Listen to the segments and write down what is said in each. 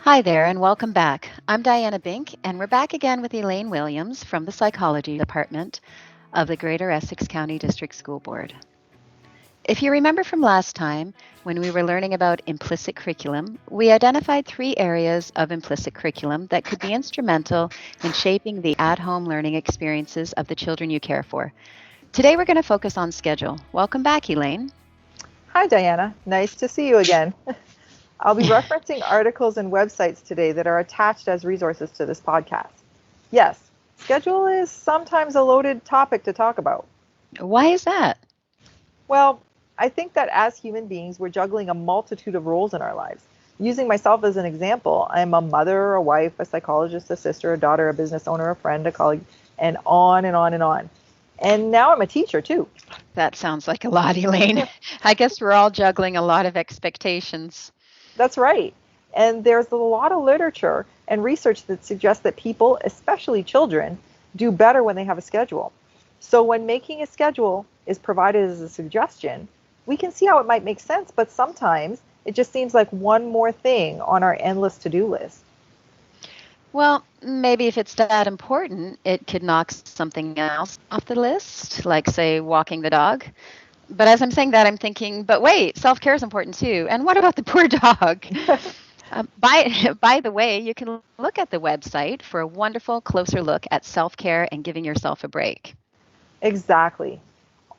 Hi there, and welcome back. I'm Diana Binck, and we're back again with Elaine Williams from the Psychology Department of the Greater Essex County District School Board. If you remember from last time, when we were learning about implicit curriculum, we identified three areas of implicit curriculum that could be instrumental in shaping the at home learning experiences of the children you care for. Today, we're going to focus on schedule. Welcome back, Elaine. Hi, Diana. Nice to see you again. I'll be referencing articles and websites today that are attached as resources to this podcast. Yes, schedule is sometimes a loaded topic to talk about. Why is that? Well, I think that as human beings, we're juggling a multitude of roles in our lives. Using myself as an example, I'm a mother, a wife, a psychologist, a sister, a daughter, a business owner, a friend, a colleague, and on and on and on. And now I'm a teacher too. That sounds like a lot, Elaine. I guess we're all juggling a lot of expectations. That's right. And there's a lot of literature and research that suggests that people, especially children, do better when they have a schedule. So when making a schedule is provided as a suggestion, we can see how it might make sense, but sometimes it just seems like one more thing on our endless to-do list. Well, maybe if it's that important, it could knock something else off the list, like, say, walking the dog. But as I'm saying that, I'm thinking, but wait, self-care is important too. And what about the poor dog? By the way, you can look at the website for a wonderful closer look at self-care and giving yourself a break. Exactly.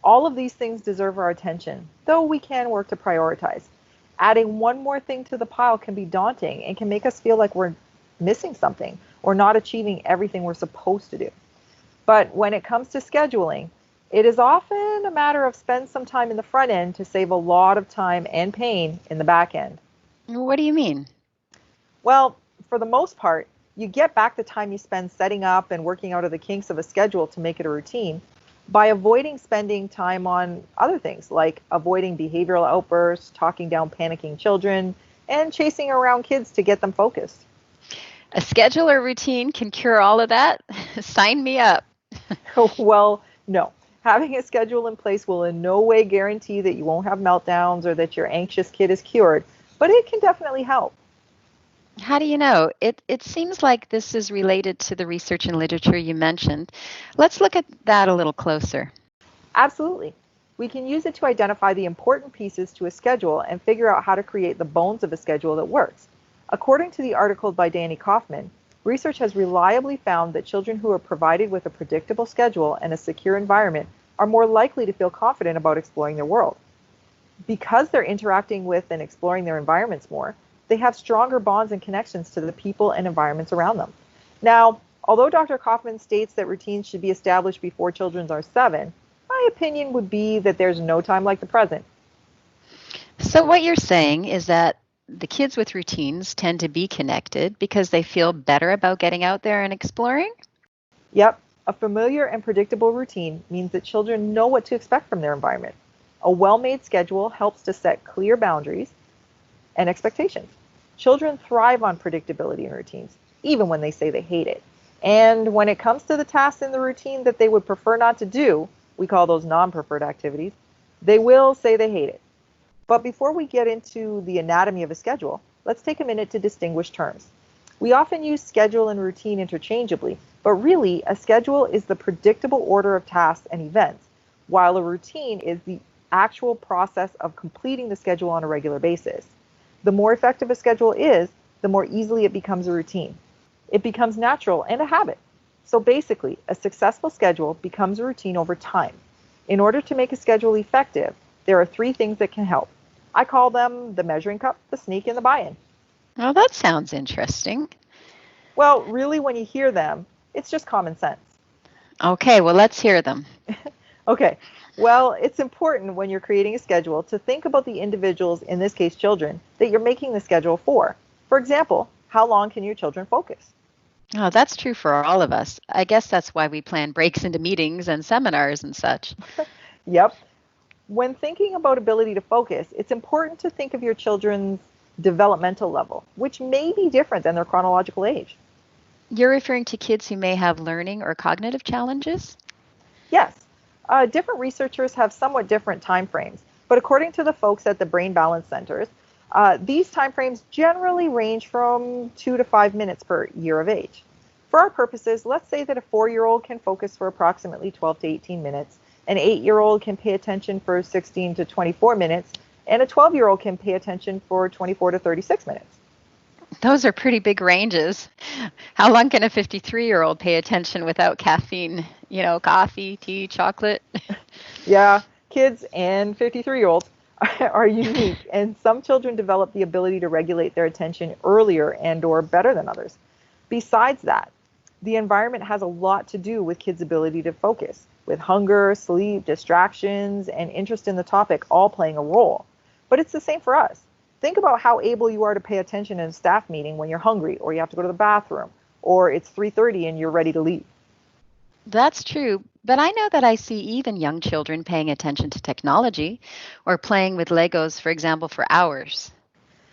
All of these things deserve our attention, though we can work to prioritize. Adding one more thing to the pile can be daunting and can make us feel like we're missing something or not achieving everything we're supposed to do. But when it comes to scheduling, it is often a matter of spend some time in the front end to save a lot of time and pain in the back end. What do you mean? Well, for the most part, you get back the time you spend setting up and working out of the kinks of a schedule to make it a routine by avoiding spending time on other things like avoiding behavioral outbursts, talking down panicking children, and chasing around kids to get them focused. A schedule or routine can cure all of that? Sign me up. Well, no. Having a schedule in place will in no way guarantee that you won't have meltdowns or that your anxious kid is cured, but it can definitely help. How do you know? It seems like this is related to the research and literature you mentioned. Let's look at that a little closer. Absolutely. We can use it to identify the important pieces to a schedule and figure out how to create the bones of a schedule that works. According to the article by Danny Kaufman, research has reliably found that children who are provided with a predictable schedule and a secure environment are more likely to feel confident about exploring their world. Because they're interacting with and exploring their environments more, they have stronger bonds and connections to the people and environments around them. Now, although Dr. Kaufman states that routines should be established before children are 7, my opinion would be that there's no time like the present. So, what you're saying is that the kids with routines tend to be connected because they feel better about getting out there and exploring? Yep, a familiar and predictable routine means that children know what to expect from their environment. A well-made schedule helps to set clear boundaries and expectations. Children thrive on predictability and routines, even when they say they hate it. And when it comes to the tasks in the routine that they would prefer not to do, we call those non-preferred activities, they will say they hate it. But before we get into the anatomy of a schedule, let's take a minute to distinguish terms. We often use schedule and routine interchangeably, but really a schedule is the predictable order of tasks and events, while a routine is the actual process of completing the schedule on a regular basis. The more effective a schedule is, the more easily it becomes a routine. It becomes natural and a habit. So basically, a successful schedule becomes a routine over time. In order to make a schedule effective, there are 3 things that can help. I call them the measuring cup, the sneak, and the buy-in. Well, that sounds interesting. Well, really, when you hear them, it's just common sense. Okay, well, let's hear them. Okay, well, it's important when you're creating a schedule to think about the individuals, in this case children, that you're making the schedule for. For example, how long can your children focus? Oh, that's true for all of us. I guess that's why we plan breaks into meetings and seminars and such. Yep. When thinking about ability to focus, it's important to think of your children's developmental level, which may be different than their chronological age. You're referring to kids who may have learning or cognitive challenges? Yes, different researchers have somewhat different time frames, but according to the folks at the Brain Balance Centers, These timeframes generally range from 2 to 5 minutes per year of age. For our purposes, let's say that a 4-year-old can focus for approximately 12 to 18 minutes, an 8-year-old can pay attention for 16 to 24 minutes, and a 12-year-old can pay attention for 24 to 36 minutes. Those are pretty big ranges. How long can a 53-year-old pay attention without caffeine? Coffee, tea, chocolate? Yeah, kids and 53-year-olds are unique, and some children develop the ability to regulate their attention earlier and or better than others. Besides that, the environment has a lot to do with kids' ability to focus, with hunger, sleep, distractions, and interest in the topic all playing a role. But it's the same for us. Think about how able you are to pay attention in a staff meeting when you're hungry or you have to go to the bathroom or it's 3:30 and you're ready to leave. That's true, but I know that I see even young children paying attention to technology or playing with Legos, for example, for hours.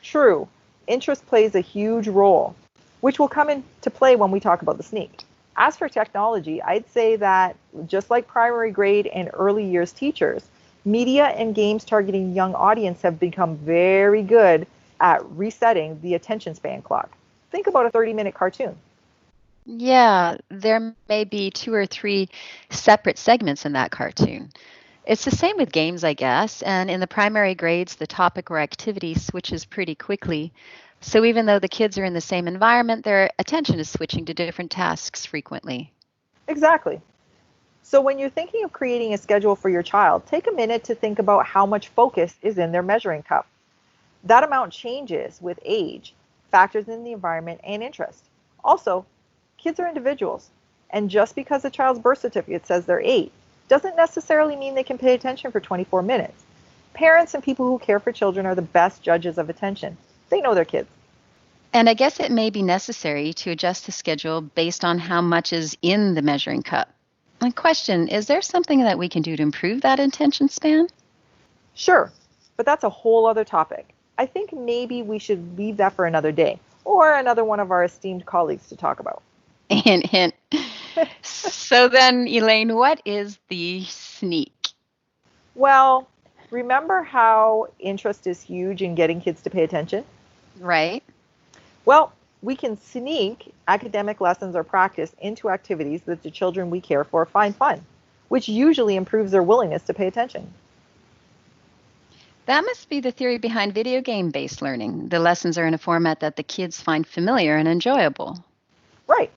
True, interest plays a huge role, which will come into play when we talk about the sneak. As for technology, I'd say that just like primary grade and early years teachers, media and games targeting young audience have become very good at resetting the attention span clock. Think about a 30-minute cartoon. Yeah, there may be two or three separate segments in that cartoon. It's the same with games, I guess, and in the primary grades, the topic or activity switches pretty quickly. So even though the kids are in the same environment, their attention is switching to different tasks frequently. Exactly. So when you're thinking of creating a schedule for your child, take a minute to think about how much focus is in their measuring cup. That amount changes with age, factors in the environment, and interest. Also, kids are individuals, and just because a child's birth certificate says they're 8 doesn't necessarily mean they can pay attention for 24 minutes. Parents and people who care for children are the best judges of attention. They know their kids. And I guess it may be necessary to adjust the schedule based on how much is in the measuring cup. My question, is there something that we can do to improve that attention span? Sure, but that's a whole other topic. I think maybe we should leave that for another day or another one of our esteemed colleagues to talk about. Hint, hint. So then, Elaine, what is the sneak? Well, remember how interest is huge in getting kids to pay attention? Right? Well, we can sneak academic lessons or practice into activities that the children we care for find fun, which usually improves their willingness to pay attention. That must be the theory behind video game based learning. The lessons are in a format that the kids find familiar and enjoyable. Right,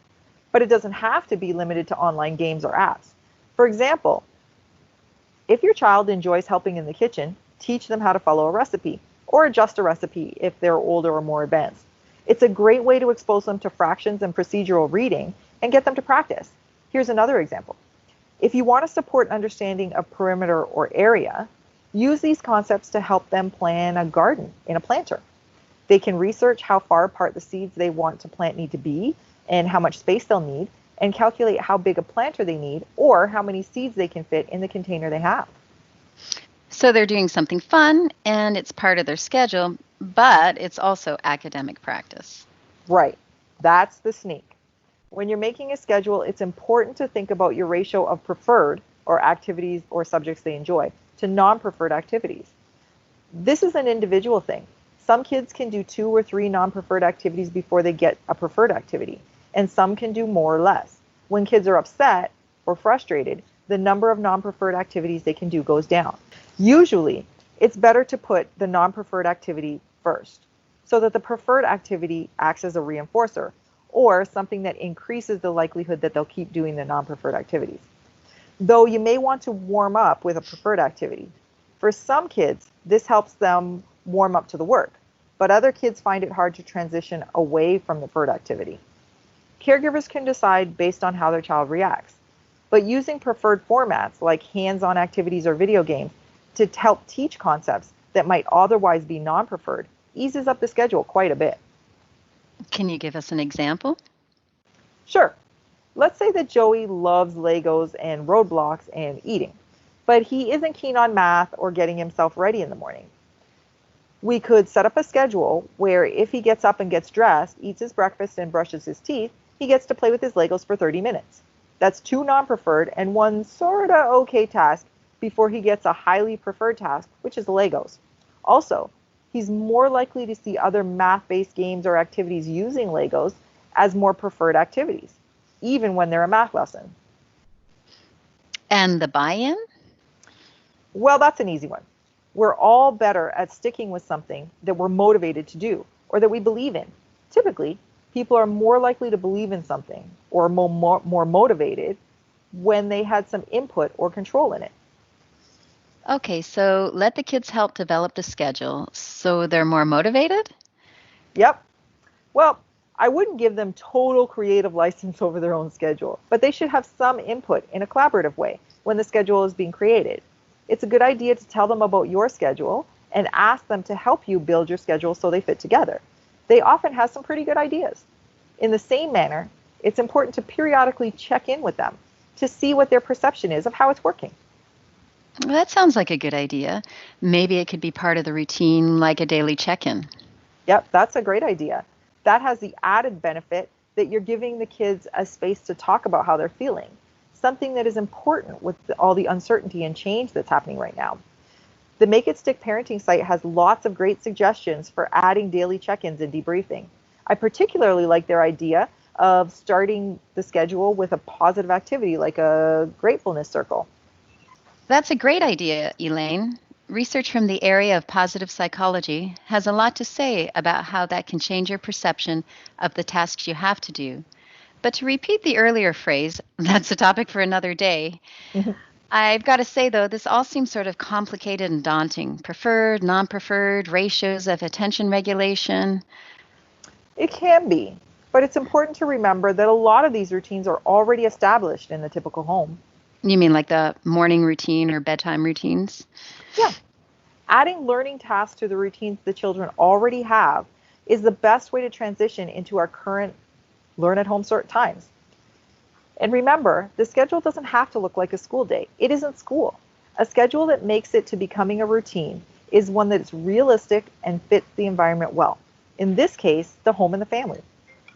but it doesn't have to be limited to online games or apps. For example, if your child enjoys helping in the kitchen, teach them how to follow a recipe or adjust a recipe if they're older or more advanced. It's a great way to expose them to fractions and procedural reading and get them to practice. Here's another example. If you want to support understanding of perimeter or area, use these concepts to help them plan a garden in a planter. They can research how far apart the seeds they want to plant need to be and how much space they'll need, and calculate how big a planter they need or how many seeds they can fit in the container they have. So they're doing something fun and it's part of their schedule, but it's also academic practice. Right, that's the sneak. When you're making a schedule, it's important to think about your ratio of preferred or activities or subjects they enjoy to non-preferred activities. This is an individual thing. Some kids can do 2 or 3 non-preferred activities before they get a preferred activity, and some can do more or less. When kids are upset or frustrated, the number of non-preferred activities they can do goes down. Usually, it's better to put the non-preferred activity first so that the preferred activity acts as a reinforcer or something that increases the likelihood that they'll keep doing the non-preferred activities. Though you may want to warm up with a preferred activity. For some kids, this helps them warm up to the work, but other kids find it hard to transition away from the preferred activity. Caregivers can decide based on how their child reacts, but using preferred formats like hands-on activities or video games to help teach concepts that might otherwise be non-preferred eases up the schedule quite a bit. Can you give us an example? Sure, let's say that Joey loves Legos and roadblocks and eating, but he isn't keen on math or getting himself ready in the morning. We could set up a schedule where if he gets up and gets dressed, eats his breakfast, and brushes his teeth, he gets to play with his Legos for 30 minutes. That's 2 non-preferred and 1 sorta okay task before he gets a highly preferred task, which is Legos. Also, He's more likely to see other math-based games or activities using Legos as more preferred activities, even when they're a math lesson. And the buy-in? Well, that's an easy one. We're all better at sticking with something that we're motivated to do or that we believe in. Typically, people are more likely to believe in something or more motivated when they had some input or control in it. Okay, so let the kids help develop the schedule so they're more motivated? Yep. Well, I wouldn't give them total creative license over their own schedule, but they should have some input in a collaborative way when the schedule is being created. It's a good idea to tell them about your schedule and ask them to help you build your schedule so they fit together. They often have some pretty good ideas. In the same manner, it's important to periodically check in with them to see what their perception is of how it's working. Well, that sounds like a good idea. Maybe it could be part of the routine, like a daily check-in. Yep, that's a great idea. That has the added benefit that you're giving the kids a space to talk about how they're feeling, something that is important with all the uncertainty and change that's happening right now. The Make It Stick parenting site has lots of great suggestions for adding daily check-ins and debriefing. I particularly like their idea of starting the schedule with a positive activity like a gratefulness circle. That's a great idea, Elaine. Research from the area of positive psychology has a lot to say about how that can change your perception of the tasks you have to do. But to repeat the earlier phrase, that's a topic for another day. I've got to say, though, this all seems sort of complicated and daunting. Preferred, non-preferred, ratios of attention regulation. It can be, but it's important to remember that a lot of these routines are already established in the typical home. You mean like the morning routine or bedtime routines? Yeah, adding learning tasks to the routines the children already have is the best way to transition into our current learn at home sort times. And remember, the schedule doesn't have to look like a school day. It isn't school. A schedule that makes it to becoming a routine is one that is realistic and fits the environment well. In this case, the home and the family.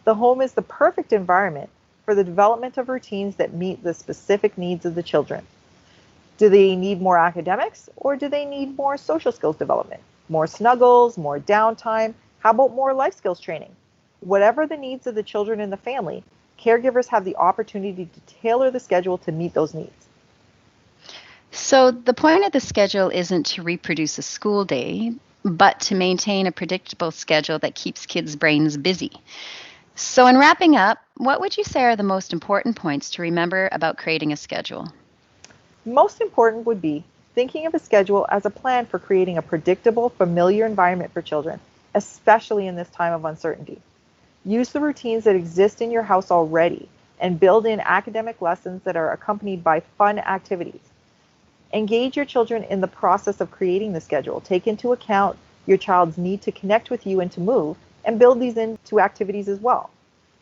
The home is the perfect environment for the development of routines that meet the specific needs of the children. Do they need more academics or do they need more social skills development? More snuggles, more downtime? How about more life skills training? Whatever the needs of the children in the family, caregivers have the opportunity to tailor the schedule to meet those needs. So the point of the schedule isn't to reproduce a school day, but to maintain a predictable schedule that keeps kids' brains busy. So in wrapping up, what would you say are the most important points to remember about creating a schedule? Most important would be thinking of a schedule as a plan for creating a predictable, familiar environment for children, especially in this time of uncertainty. Use the routines that exist in your house already and build in academic lessons that are accompanied by fun activities. Engage your children in the process of creating the schedule. Take into account your child's need to connect with you and to move, and build these into activities as well.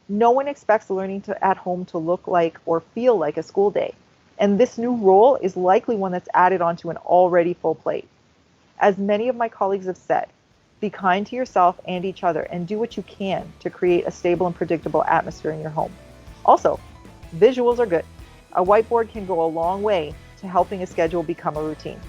No one expects learning at home to look like or feel like a school day, and this new role is likely one that's added onto an already full plate. As many of my colleagues have said, be kind to yourself and each other and do what you can to create a stable and predictable atmosphere in your home. Also, visuals are good. A whiteboard can go a long way to helping a schedule become a routine.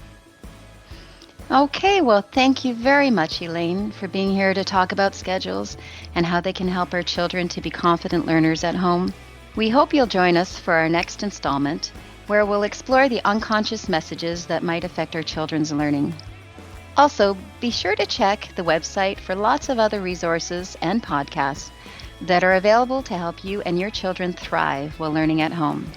Okay, well, thank you very much, Elaine, for being here to talk about schedules and how they can help our children to be confident learners at home. We hope you'll join us for our next installment, where we'll explore the unconscious messages that might affect our children's learning. Also, be sure to check the website for lots of other resources and podcasts that are available to help you and your children thrive while learning at home.